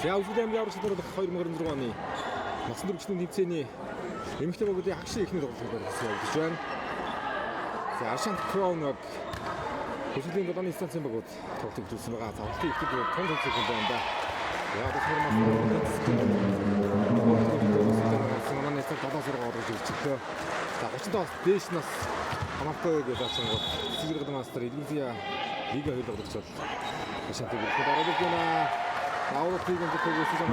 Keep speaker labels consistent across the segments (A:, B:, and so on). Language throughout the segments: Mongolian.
A: Яавлын явж байгаа 2026 оны насан туршийн тэмцээний эмэгтэй богдын хагшийн эхний тоглолтод явагдаж байна. За Ашант Кроуног Хөсөлийн долооны станцын богд тоглолтыг үзүүлсэн байгаа. Тоглолтын ихэд тун тэмцээн байна да. Яг тэр манай нэстэ 7 зэрэг орж ирчихлээ. За 30 доос дээш нас хамаатай гэж ачсан гол цэцэрлэг мастер Элизия лиг хөдөлгөгч бол Ашантыг ихэд ороод байна. Аулах тийгэн төгөөс нь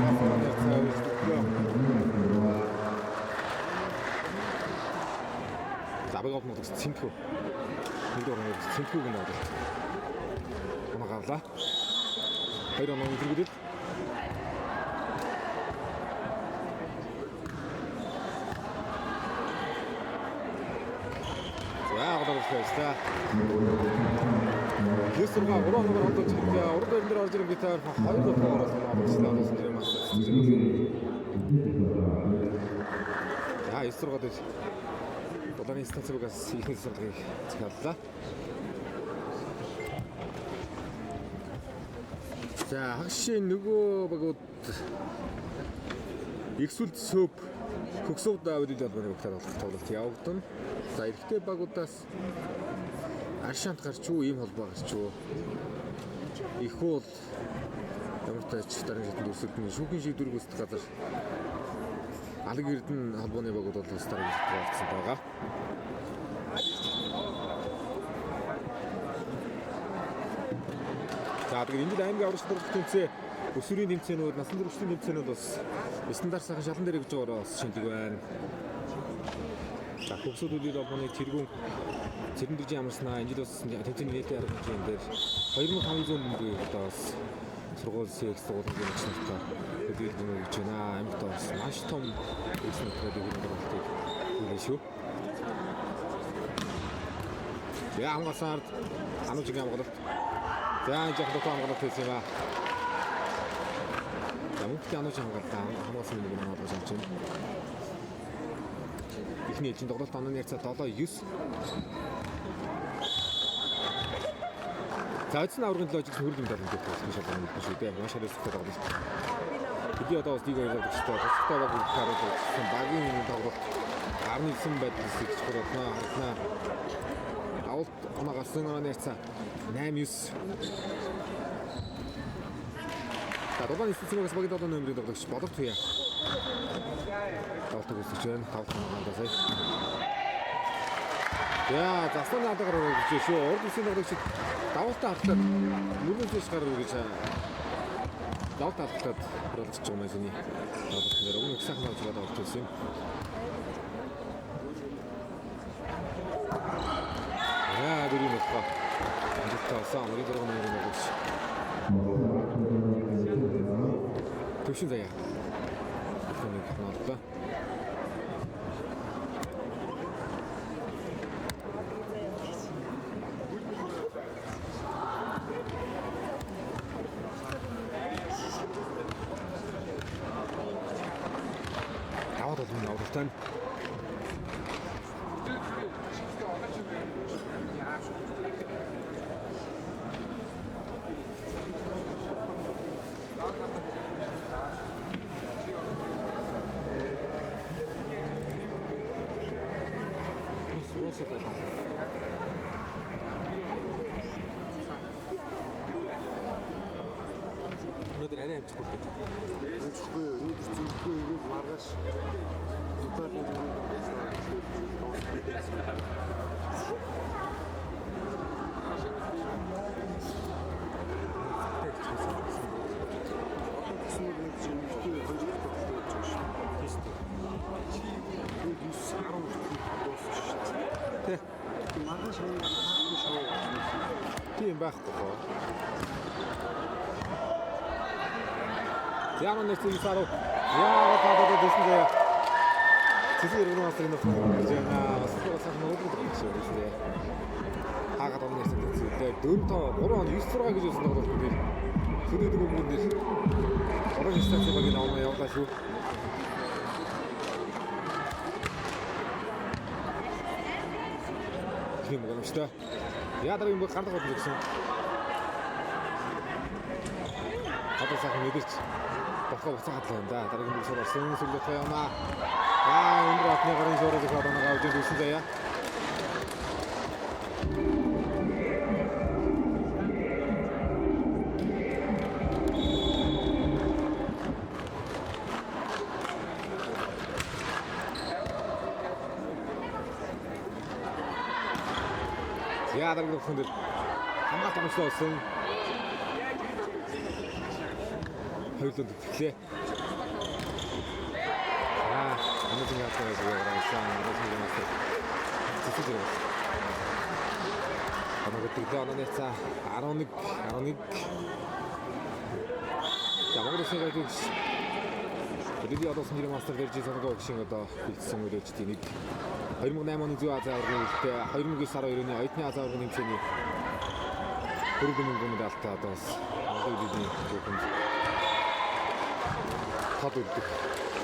A: Забайгаад мод цэнтгүү. Нэг дөрөв цэнтгүүг нь аваад. Унагарлаа. Хоёр оноо идэвхтэй. За одоорчлаа. Гэсэрга 3 оноор хондог чиглээ. Урд байран дээр орж ирэн гитар 2 оноор оруулсан нэрээ мас. За эсрэгод долооны станцаас ихэнх сургалтыг захиаллаа. За хагшийн нөгөө багууд Эксүлт сөп Хөгсөв Давид Албаны багтаар тоглолт явагдана. За эрэгтэй багуудаас Аршаант гарч уу, ийм холбоо гарч уу. Их бол ямар тач дараагийн шатнд өрсөлдөн шүүхийн шиг дүрг өсдөх газар Алаг Эрдэнэ холбооны багууд бол бас дараагийн шатнд орсон байгаа. За тэгээд энэ аймгийн аврагч дурах тэмцээн өсвөрийн тэмцээнүүд, насан туршийн тэмцээнүүд бас стандарт сайхан шалан дээр гэж байгаа бас шинжлэх байна. За хөгсөлтүүдийн холбооны тэргүүн цэрэн амарснаа энэ жил бас тэмцээний нийтийн арга хэмжээнд дээр 2500 мөнгө одоо бас сургууль секс сургуулийн нэгжнэртэй хөдөлгөөн өгч байна. Амьд бас маш том нэгжнэртэй хөдөлгөөнтэй хийлээ шүү. За хамгаалсаар ануужийн хамгаалалт. За энэ жоо хамгаалалт хийсэн ба. За мөнгөтэй ануужийн хамгаалсан нэг юм болж байна. Ихний ээлжийн тоглолт онооны ярцаа 7-9. За эцсийн аврагын логик хөрөл юм даа гэдэг нь шалган хэлсэн шүү дээ. Маш хариуцлагатай тоглолт. Хэдий одоо бас лигээр явдаг ч тоо тустай баг харагдсан багийн тоглолт 19 байдлаас их чухал байна. Авалт оноо гарсан онооны ярцаа 8-9. За дулааны эсэцгээс багийн 7 номерын тоглогч Боловт Туяа. Тавтаг үсэж байна. Тавтаг нандаа сая. Яа, застан наадгаар үргэлж шүү. Урд үсгийн тоглогч давалтаа хартаад мөрөөс гарах гэж давалтаа хартаад болж байгаа юм байна. Давалт нэр өмнө сайхан авч байгаа давалт байсан юм. Яа, дөрөв болохоо. Энд таасан мөрийн дөрөв номерын тоглогч. Төвшин заяа. Нэг ханалта. Таваад бол авралтай. Өнөөдөр арай амжихгүй байна.
B: Амжихгүй, өнөөдөр зүггүй ирээд маргааш зүгтайны
A: тийм байхгүй хоо. Яна нэцэн саруу. Яа гадаад дэсэн заяа. Цэцэр өргөн асрын нөх гэж яна. Суулсан нөөдрөд гэж байна. Хаагаад орно гэсэн зүйтэй 4 тоо 3 он 9-6 гэж өсөн тоглолт дээр. Сүнэдэг өмнө дээр. Орон станцын багийн аваа явлаа шүү. Тийм гомштой. Яа дараагийн баг гандах болж ирсэн. Одоо сайхан мэдэрч бохоо буцаад байна да. Дараагийн бүсээр орсон сүлжээ явна. Яа өндөр атны гарын шуурыг хадаа нэг авч ирсэн заяа. Яа дараагийн бүсээр хамгаалт амжилттай болсон. Хоёулаа төглөө. Ангийн хатаа явуулсан. Цэцэг. Ангийн онооны цаа 11. За Монголын гайдагч Тэдний одоосон нэр мастер дэрж санаагаа гişин одоо бэлдсэн үйлчлэлтийн нэг 2008 оны Зүү Азийн аваргын үлдээ 2009 сарын 2-ны Оюутны Азийн аваргын тэмцээний хөрөнгө мөнгөний даалтаа одоо Монголын зөвхөн хад үлдэх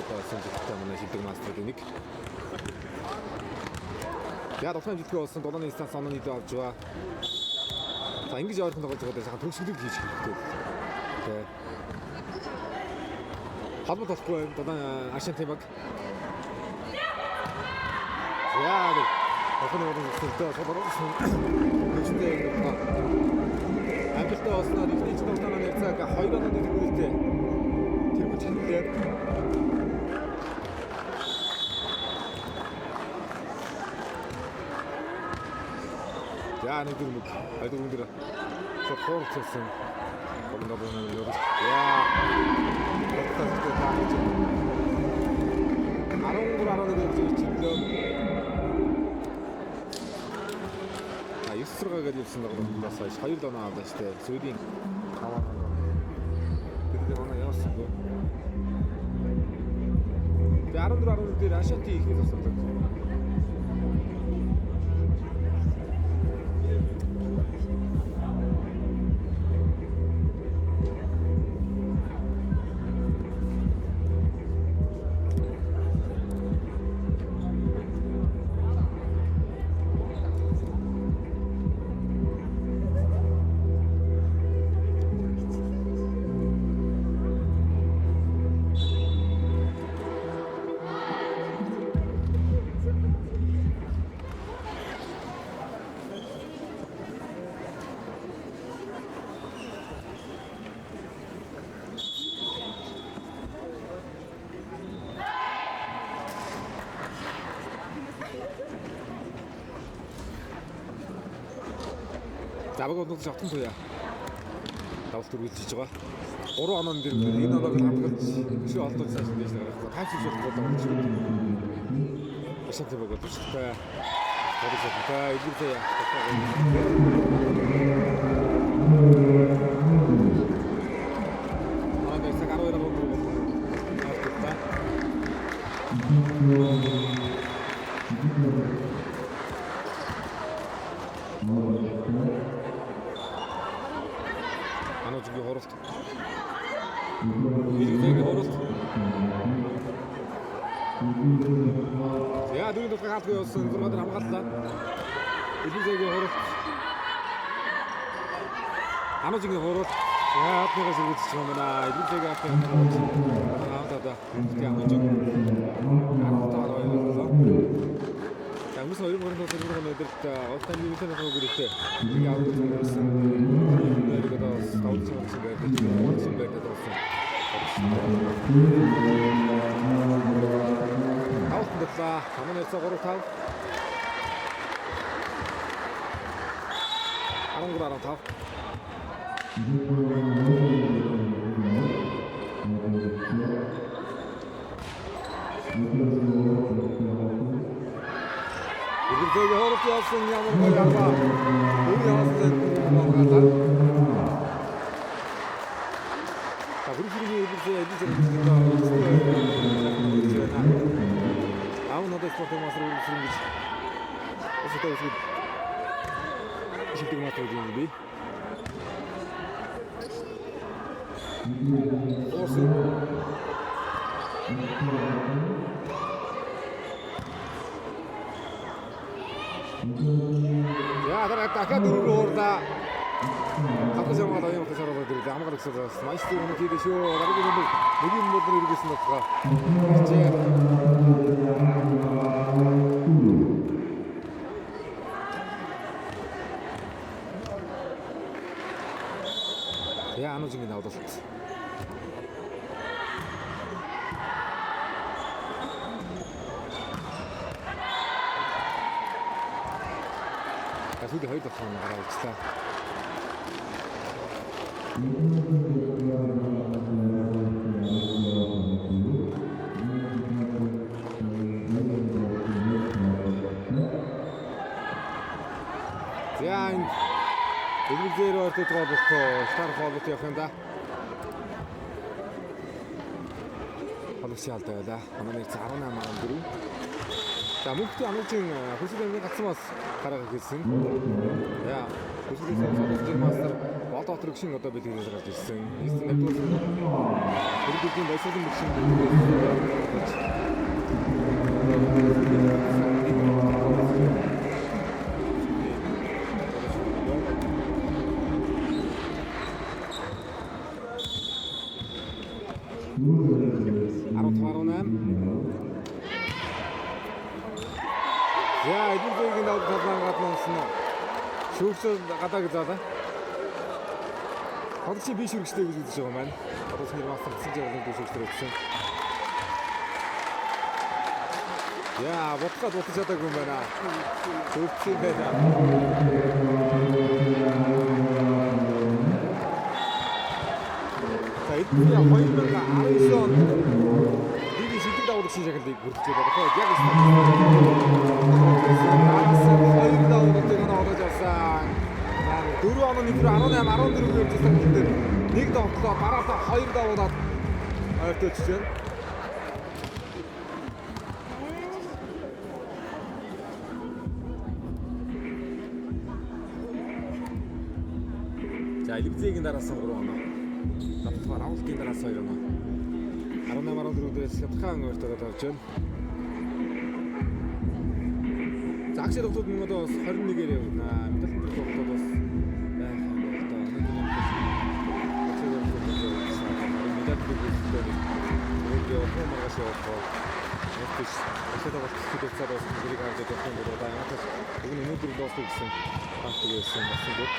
A: одоо сонирхолтой манай шилдэг мастерын нэг. Яг тухайн жилдээ болсон долооны станц онооны дэв авч байгаа. За ингэж ойлгох тоглож байгаа сайхан төгсгөлийг хийж хэрэгтэй. Тэ. Халбат болохгүй долоо Ашан Тимаг. Яа. Охин орон зөвсөлтөө солонгосын төстэй юм байна. Амжилттай болсноор ихний тоглолтоо нэрцэг 2-1 дэргүүлтэй. Тэр бүч хэлээ. За нэг юм хайдаг өндөр сохорцсон. Командовын нөрс. Яа. Тастай тааж. 13-11 чиглэл. А 9-6 гэж ирсэн тоглолтоос хойш 2 доноо авлаа штэ. Сүүлийн 5 доноо. Тэгээд манай явсан гоо. Тэгээд 14-11 дээр Ашати ихээс авсан. Заваг оног шатсан туяа. Давалт үргэлжлэж байгаа. 3 оноо дээр энэ оног хадгалж шүү олдож цааш нь дээш гарах. Тайвширч болох гэдэг юм шиг. Ашигтай бөгөөд өчтэй. Гадагштай илүүтэй яах. Манай саг 12 оноо болох. Аножгийн хоролт. Илүүтэйг хоролт. Яа дөрөв дахь хаалт явуулсан зургаад хамгааллаа. Илүүтэйг хоролт. Аножгийн хоролт. Яа хатнаас үргэлжлэж байгаа маа. Илүүтэйг хатнаас хаалтаа. Тэгээ аножиг. Хүмүүс хоёр мөрөнд төлөвлөгөө өдөрт олтан юутай нэг үгээрээ тэгээ аваад ирсэн. Нэргээд авсан байдаг. Онцон байдаг болсон. Таалтдаа хамгийн эцэг 3-5. 13-15. Илүүтэйг хорот явсан ямар гоё арга. Үгүй явсан багтаа. Таврын илүүтэй аав надад спортын масруу ирсэн гэж. Өсөж шилдэг матер юм би. Орсон. Ja, daar gaat het door daar. Gaat het zo maar dat je nog eens aan het doen. Daar mag ik zo dat. Meestal moet je dus zo. Daar heb je nog. Moet je moet er iets nog gaan. Ja, aan ons in nou dat. Goed de huid van eruit staan. Ja, ik moet weer uit het robot starfallet явахында. Холсяалтай байлаа. Манай нэг 18 маань дөрөв. За мөнхтэй амжилтын хөсөлгөөний гацсан бас гараа хийсэн. Яа, хөсөлгөөний мастер Болдотор гişin одоо бэлгээс гарч ирсэн. Эсэнд нэгдүгээр хэрэглэлийн байшаалын гişin За, эдгээр Шүүгчд гадаа гэж байна. Хоногч би шүүгчтэй гэж үзэж байгаа маань. Одоо шинээр мастер гэсэн жагалын шүүгчтэй байсан. Яа, бодлоо дутаж чадаагүй юм байна. Шүүгч юм байна. За эдгээр 2019 онд лигийн шилдэг давуулах шийдвэрлэлийг хүртэж байгаа. Яг хоёр давуултыг оруулж авсан. 4 оны 18 14-гээр жисэн гэдэг нэг давтлоо дараалал 2 давуулаад ойртолж байна. За Элизегийн дараасан 3 оноо. Давталгаар авалтын дараас 2 оноо. 18-14-дээс Хятадхан ойртоод авч байна. За агшаа тоглолт нь одоо 21-ээр явна. Медаль тоглолтод бас байх юм байна. Медаль тоглолтод өөрөө маргааш явах. Эцэс ашиглаж болох зүйлсээр бас зэрэг харж байгаа юм байна. Янаас өгн өнөөдөр дуусах гэсэн факт байсан болсон гэдэг.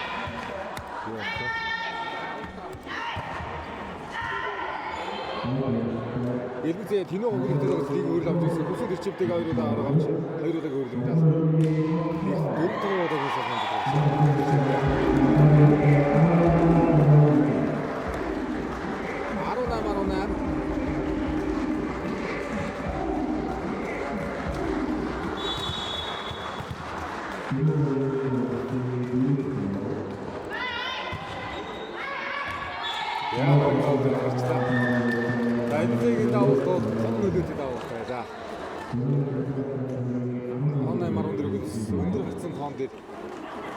A: Элбизээ тэнэг өнгөрөлтөд бас лиг өөрлөж авч ирсэн. Бүсэд ирчивдэг хоёроо авч хоёроо өөрлөмдөө. Дөрөв төрөө удаа гэсэн юм байна. Элбизээгийн давуултууд томнуудад давуултаа. За. Онлайн маргондөрөс өндөр хацсан тоон дээр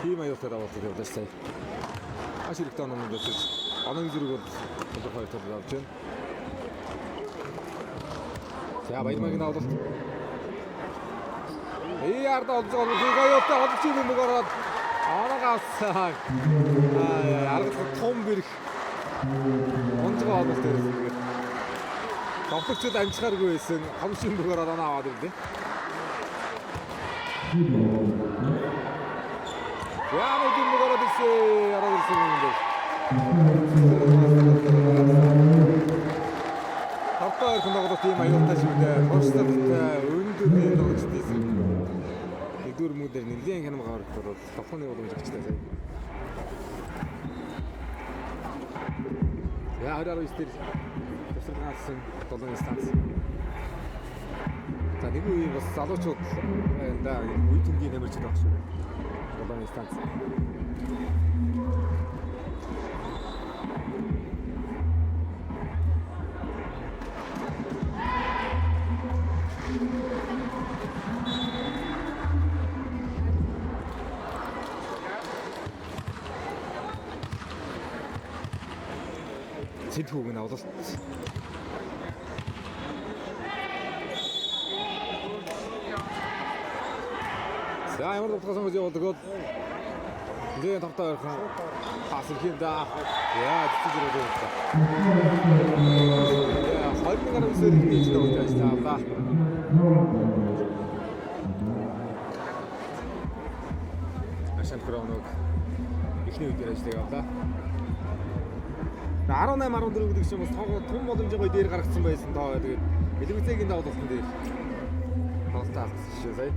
A: тим аюултай давуултууд явуулж сая. Ашигтай оноонд өсөж оног зэрэг бол хоёр тал авч байна. За баярмагийн давуулт. Ярда олж байгаа нэг аюултай олж ирэх юм ороод оног авсан. Арга том бэрх онцгой авалт дээр. Тоглогчид амжихааргүй байсан. Хамшин бүгээр оноо аваад ирлээ. Яа нэг юм гараад ирсэн. Араа ирсэн юм дээ. Тавтаа их тоглох тийм аюултай шивдээ. Хоцтой өндөр нэг тоглогчд ирсэн. Нэгдүгээр мүүдээр нэгэн хянам гаргахад тоглооны уламжлалтай сая. Яа хараа истер. Тасалгаалсан 7 инстанц. За нэг үе бас залуучууд энэ үе төнгийн нэмэрч байгаа шүү. 7 инстанц. Цэдхүүг нь авлаа. За ямар утгасан гэж явуулдаг. Тэгээ тавтаа орхон пас хийх да. Яа цэцэг рүү явуулсан. Яа хоёр гаруй сэрэг хийж тавьчихлаа. Ашан Кроуног ихний үед ажиллаж явлаа. 18-14 гэдэг чинь бас том боломжтой дээр гаргацсан байсан тоо. Тэгээд Элбизээгийн давуулсан дээр тоглолтоо алдсан шүү сая.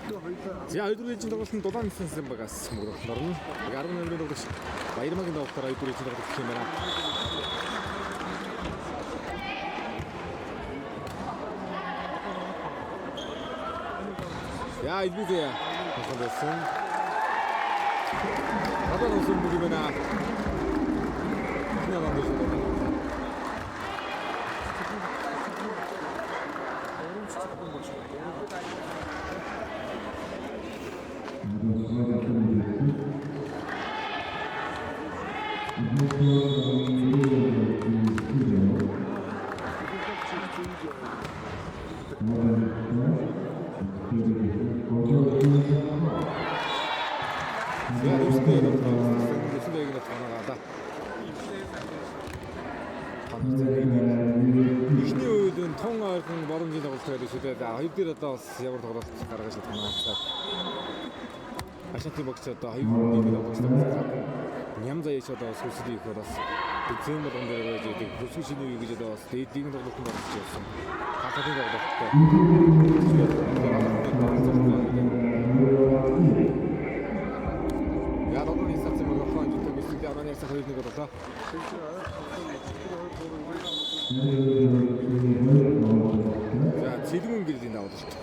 A: За хоёрдугаар ээлжийн тоглолтод Дулаан Станцын багаас мөрөглөн орно. 18-ны тоглогч Баярмагийн тоглолтоор хоёрдугаар ээлжийн тоглолт гэх юм байна. Ja, ich bitte ja. Was soll das sein? Hat er noch so ein bisschen mehr? Ja, dann bist du da. Ихний үед нь тун ойрхон боломжийн тоглолт байдаг шүү дээ. Хоёр дээр одоо бас ямар тоглолт гаргаж чадах юм аа. Ашигтай бокс одоо хоёр дээр тоглож байгаа. Ням заяач одоо сүсдий их бас зэм болгон дээр байж идэг. Хөсгөл шинэ үе гэж одоо бас дээдийн тоглолтод орж ирсэн. Хататын тоглолттой. Яг одоо энэ сарцын мөрөглөн гэдэг үстэй ананаас хоёр нэг болоо. За цэлгүүн гэлдийн даваад шүү дээ.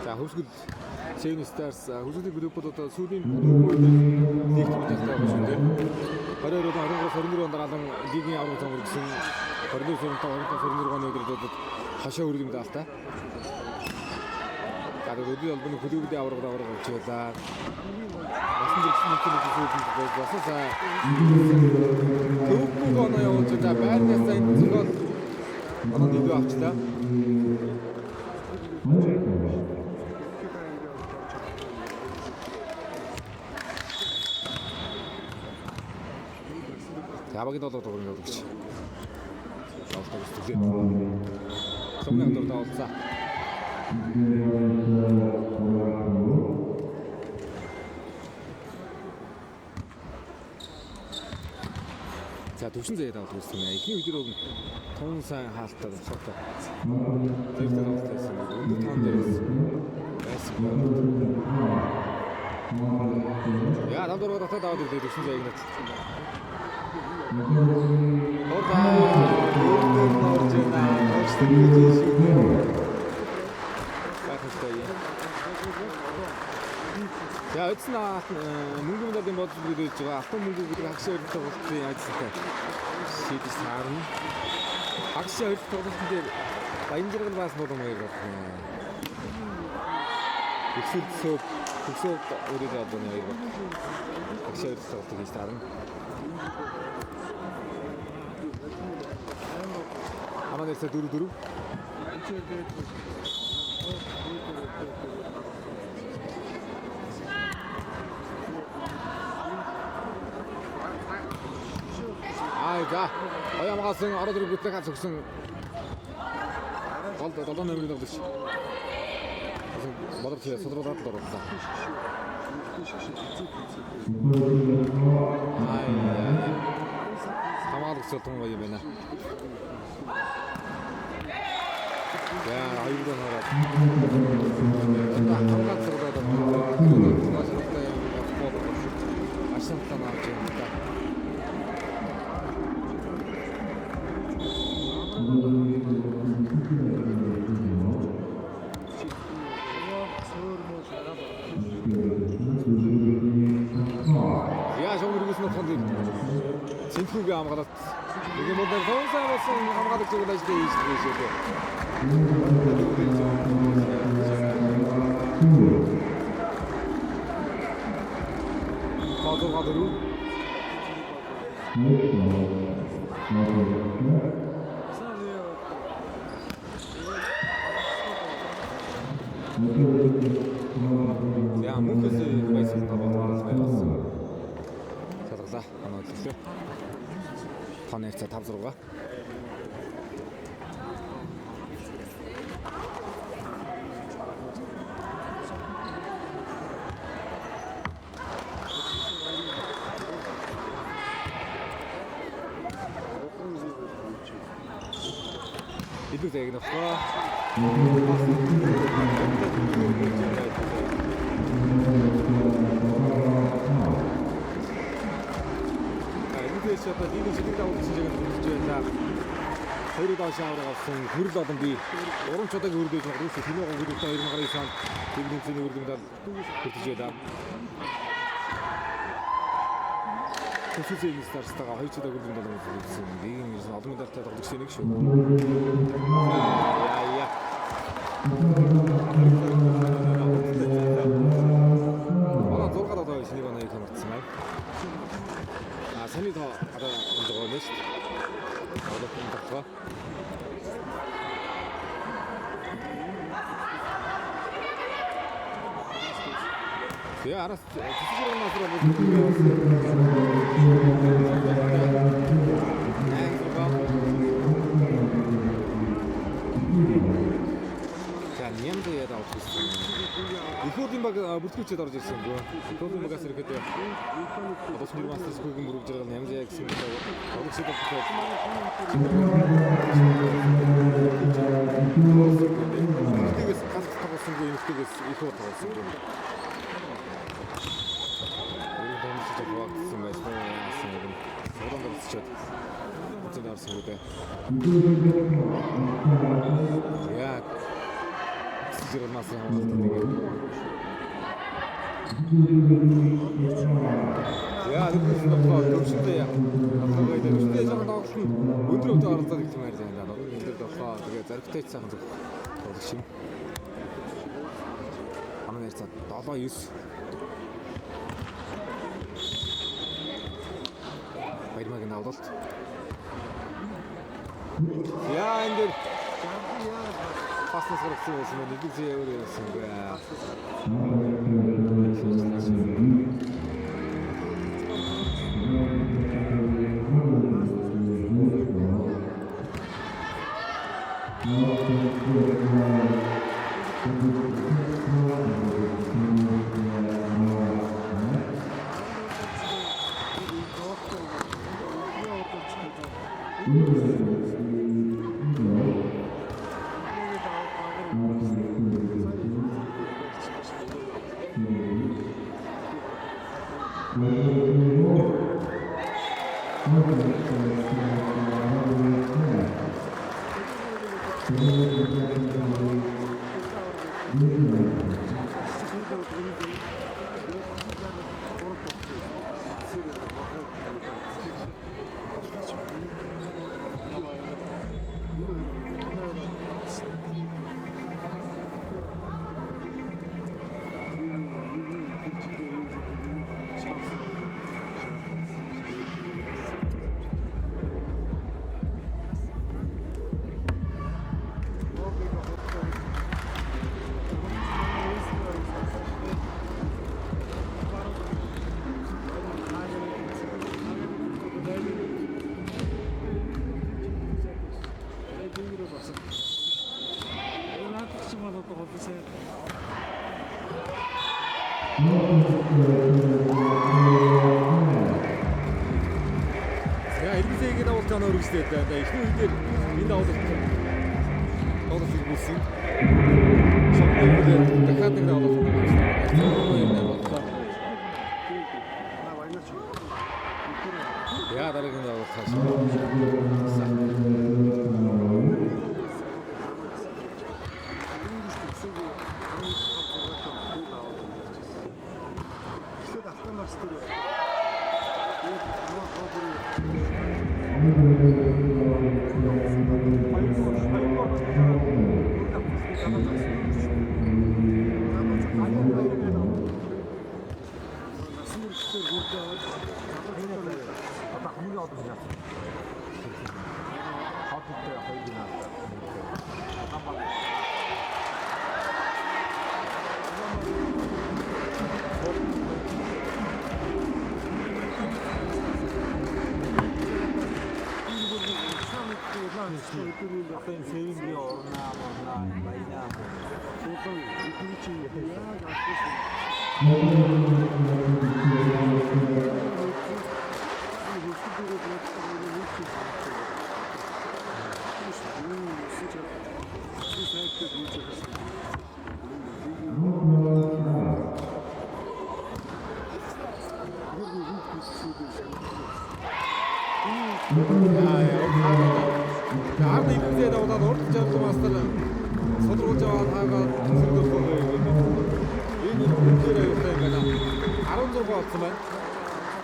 A: За хөсгөл Chain Stars хөсгөлийн группод одоо сүүлийн нэгт удаатай байгаа шүү дээ. 22-23 онд гаралан лигийн аврал цомор гэсэн 24-25 оны өдрүүдэд хашаа үргэлж даалтаа. Тэгээд өдөр албаны клубийн аврал гарч байлаа. Насан дэвсэн нэг болсоо клуб гоноо явуулж байгаа байрнаас энэ зөвхөн манай дэдүү авчлаа. Ябагийн долоо дуурын өгч. Шалтай үстэлээ. Сумын дор даалцаа. За төвшин заяа даваад үзсэн юм. Эхний үеэр өг тун сайн хаалтаа цогтой. Тэр тавтайсан. Өндөр тоон дээрээс байсан. Яа давдар даваад даваад төвшин заяаг нэг. За эцэн мөнгө мэдлийн бодол бүрдэж байгаа автомобиль мөнгө хагшаа өртөг тоглолтын ажиллагатай шийдэж саарна. Хагшаа өртөг тоглолтын дээр баян зэрэг бас болон хоёр байна. Өсөлт өрөөд одоо хоёр байна. Хагшаа өртөг тоглолтын хийж саарна. Аманаас 4-4. За оямгасан ороод ирэх гэж зөвсөн гол 7 номерын тоглогч. Модер чи содроод орлоо. Хамаалагч тун гоё юм байна. Я аюулгүй хараад. Хамаалагч содроод ашигтай навч юм да. Сэнтгүүгээ хамгаалалт. Нэг юм бол тоонсаа болсон хамгаалагч зүйл ажил хийж байгаа шүү дээ. Гадуу. Я мөнгөс байсан таваад байсан. Шалгалаа. Анаа төлөө. Таны хэсэг 5-6. Эрдэнэ яг нөхөө. Эндээс одоо хийх шиг давуу гэж хэлж байна. Хоёр удаа шавар авсан хүрл олон би уран чудагийн үрдэж байгаа рүүс тэнэг гонхортой 2009 онд Тэгнэмцний үрдэмдэл хөтөж байлаа. Тэсвэрийн старстага хоёр чудаг үрдэмдэл үзсэн. Бигийн олон медальтай тоглогч нэг шүү. Яа. Манай зургаад одоо шинийг оноо их хамарцсан байна. Саний тоо одоо онцгой нэш. Одоо томтгоо. Я арас тэсвэрийн насраа нямд яд авах гэсэн. Ихүүдийн баг бүртгүүлчихэд орж ирсэн гоо. Ихүүдийн багаас ирэхэд одоо ч нэг мастер сүгэн бүргэж байгаа нямд яа гэсэн үг. Одоо ч бодоход тэгээс ганц тоглосон гоо ихтэйгээс их удаа тоглосон гоо. Өөрөөр хэлбэл Сорон дэрсчээд үцэн орсон гэдэг. Яа. Зэрэг мас хамгаалт нэг. Яа, нэг нь төвшөнтэй яа. Одоо төвшөнтэй жоо тоглолт нь өндөр өвдө оролцоод их юм ярьж байна. Одоо энэ дээр тоглоо. Тэгээ зоригтой сайхан тоглох шин. Манай ярьцаа 7-9. Баярмаг навлалт. Яа энэ паснаас гарсан байсан нэг зээ өөр байсан бай. Эрдэнэгийн давуулт анаа өргөжтэй байна. Эхний үедээ энэ давуулт үүссэн. Шампан дахиад нэг давуулт үүссэн. Яа дараагийн давуулт хаашаа. 6 болсон байна.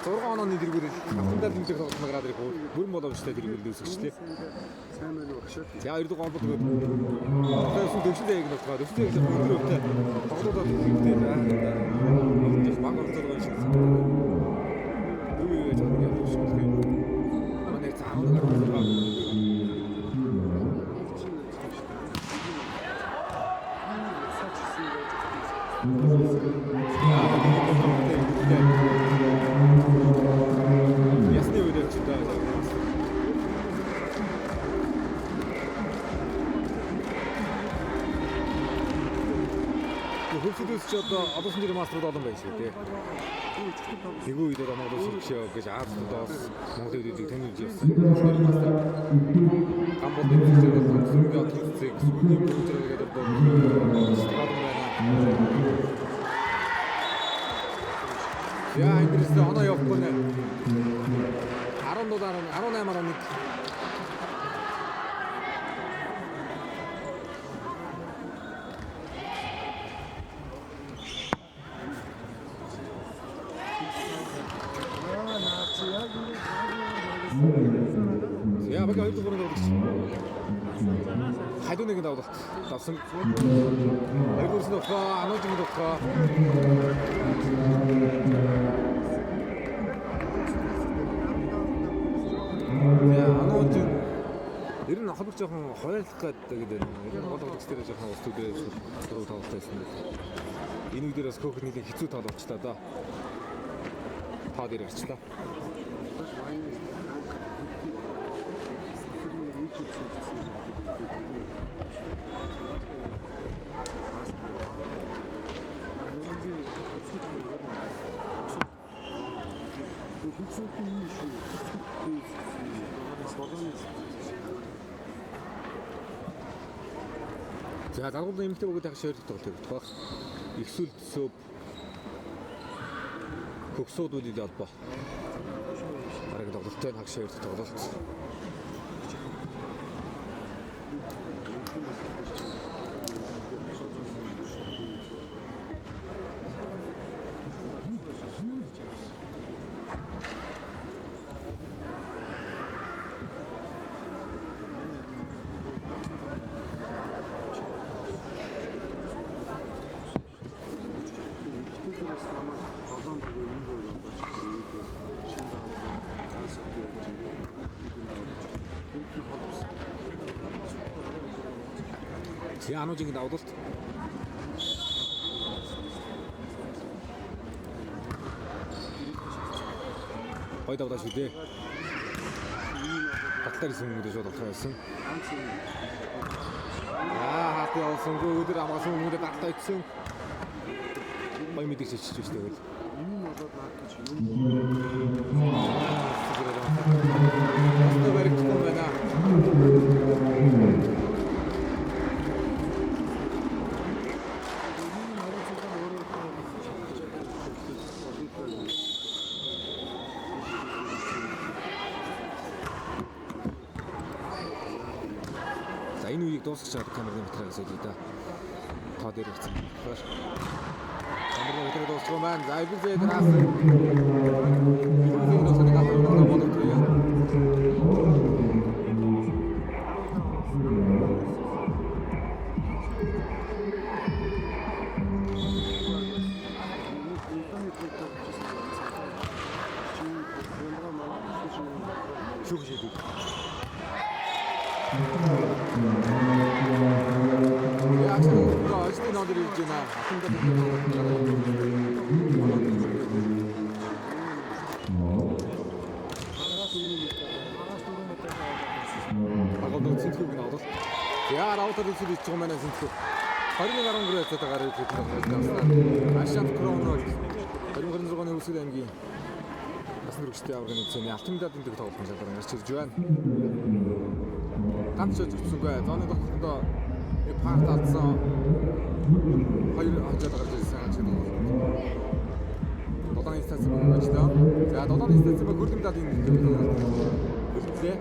A: 6 онооны дэргүүр автомдаа дэмжих тоглолт награад ирэх бүрэн боломжтой дэргүүр үүсгэжлээ.
B: сайн байна уу багшаа.
A: За 2 дугаар гол тэгээд төвшин дээг нутгаа төвшин дээг өдрөөтэй тоглолтод хийхдээ их баг орцолгоо шиг санагдав. Юу яаж байгаа юм шиг байна. Манай цаана гаргаж ясны үеэр ч даа. Хөлсөдөөс ч одоо шинжлэх маструуд олон байх шүү дээ. Тэгвэл үед одоо Монгол улс гэж Аазуудаас Монгол улсыг тэнүүлж явсан. Камбодын зэрэг сүмгийн одлын зэрэг сүмгийн бүлэглэгээд одоо яа интерестэй оноо явахгүй нэ. 10 дулаар 18.1 яа баг хоёр дугаар нэг хайдуу нэг давлт давсан. Айгуус нөхөө анууд нэг нөхөө. яа анууд ер нь хавар жоохон хойлох гэдэг ер нь болгоц дээр жоохон ус төдөө зураг тоглолтойсэн. Энэ үедээ бас көөхөд нэлийн хэцүү тал болчлаа да. Таа дээр ирчлээ. За даргуулын эмэгтэй бүгд дахин ширхэг тоглолт хийх баг. Ихсүл төсөв хөгсөөд үйл албаа. Хараг тоглолттой хаг ширхэг тоглолт. Ануужийн давлт. Хой давлаа шүү дээ. Батлаар исэн юм дэж бодох байсан. Хат явсан өдөр амгасан өмнөд батлаа ицсэн. Бай мэдээж чичж шүү дээ. Энэ болоод наад гэж юм. Баригдсан байна. Энэ үеийг дуусгах чад камерын материалаас үү да. Тоо дээр ирсэн. Камерын материал дуусгах маань зайбил зэдраас. Энэ дуусгах нэг ахруу болоод байна. Шүгшээд. Нодэр ирж байна. Ахындаа агуулдаг цэнхүүг нь авах. Яа раутер үзүүлж байгаа манай цэнхүү. 21 градустай гараад ирэх юм байна. Ашан Кроног 2026 оны Үсэг аймгийн насан туршидын организацийн алтан медалийн тоглолтын шалгаран гарч ирж байна. Ганц ч зүгсэнгүй. Зооны тогтолцоо парт алдсан. Хоёр хажууд гарч ирсэн ажил. Долооны станц мөнгөж таа. За долооны станц мөнгө хөрдөн даадын үлдлээ.